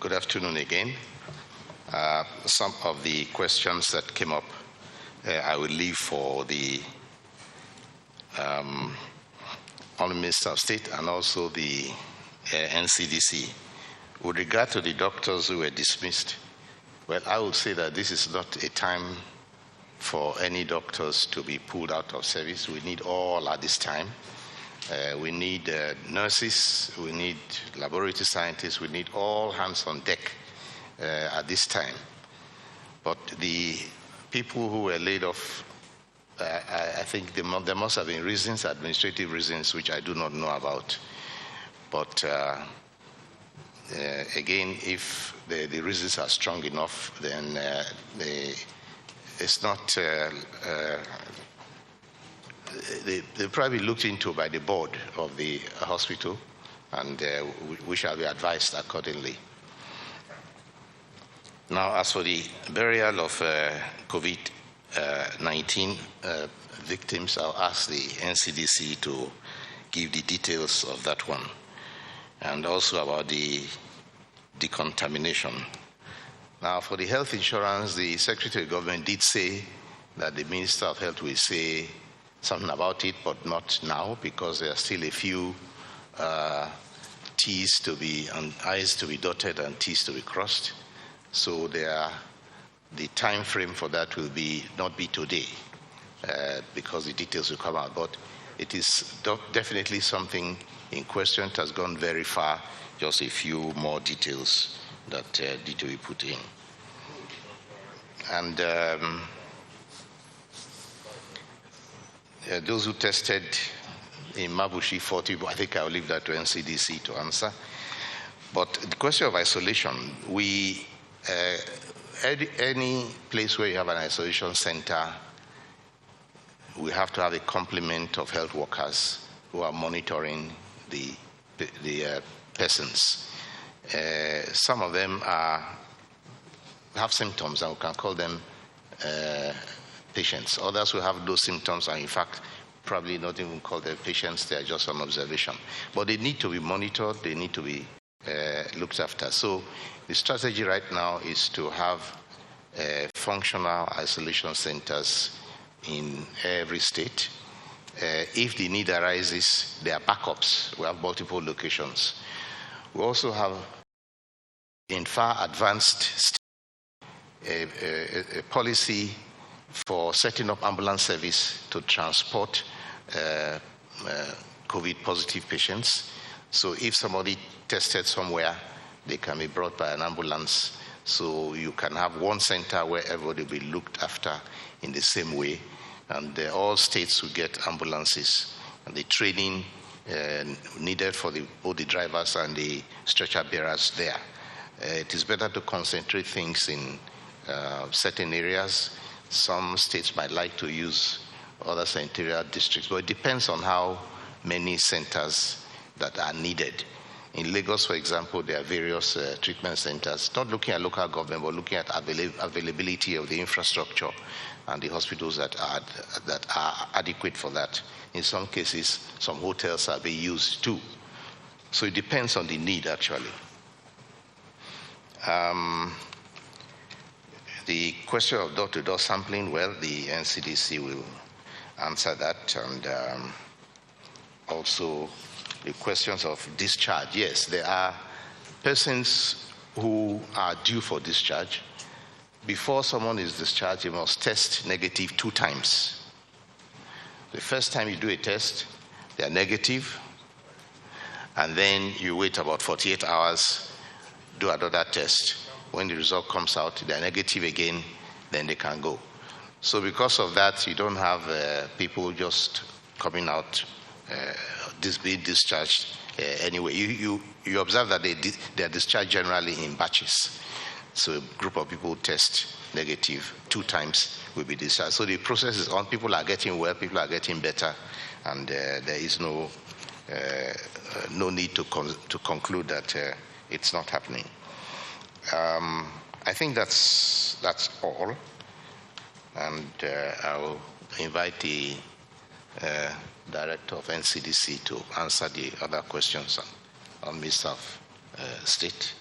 Good afternoon again. Some of the questions that came up, I will leave for the Honourable Minister of State and also the NCDC. With regard to the doctors who were dismissed, well, I would say that this is not a time for any doctors to be pulled out of service. We need all at this time. We need nurses, we need laboratory scientists, we need all hands on deck at this time. But the people who were laid off, I think there must have been reasons, administrative reasons, which I do not know about. But again, if the reasons are strong enough, then it's not they'll probably looked into by the board of the hospital, and we shall be advised accordingly. Now, as for the burial of COVID-19 victims, I'll ask the NCDC to give the details of that one, and also about the decontamination. Now, for the health insurance, the Secretary of Government did say that the Minister of Health will say something about it, but not now, because there are still a few T's to be and I's to be dotted and T's to be crossed. So the time frame for that will not be today, because the details will come out. But it is definitely something in question. It has gone very far. Just a few more details that need to be put in. And those who tested in Mabushi, 40, I think I'll leave that to NCDC to answer. But the question of isolation, any place where you have an isolation center, we have to have a complement of health workers who are monitoring the persons. Some of them have symptoms, and we can call them patients. Others who have those symptoms are, in fact, probably not even called their patients. They are just on observation. But they need to be monitored. They need to be looked after. So the strategy right now is to have functional isolation centers in every state. If the need arises, there are backups. We have multiple locations. We also have, in far advanced a policy for setting up ambulance service to transport COVID-positive patients. So if somebody tested somewhere, they can be brought by an ambulance. So you can have one center where everybody will be looked after in the same way. And all states will get ambulances. And the training needed for both the drivers and the stretcher bearers there. It is better to concentrate things in certain areas. Some states might like to use other interior districts, but it depends on how many centers that are needed. In Lagos, for example, there are various treatment centers, not looking at local government, but looking at availability of the infrastructure and the hospitals that are adequate for that. In some cases, some hotels are being used too. So it depends on the need, actually. The question of door-to-door sampling, well, the NCDC will answer that. And also the questions of discharge. Yes, there are persons who are due for discharge. Before someone is discharged, you must test negative 2 times. The first time you do a test, they are negative, and then you wait about 48 hours, do another test. When the result comes out, they're negative again, then they can go. So because of that, you don't have people just coming out, being discharged anyway. You observe that they are discharged generally in batches. So a group of people test negative 2 times will be discharged. So the process is on. People are getting well, people are getting better, and there is no need to conclude that it's not happening. I think that's all, and I'll invite the Director of NCDC to answer the other questions on Minister of State.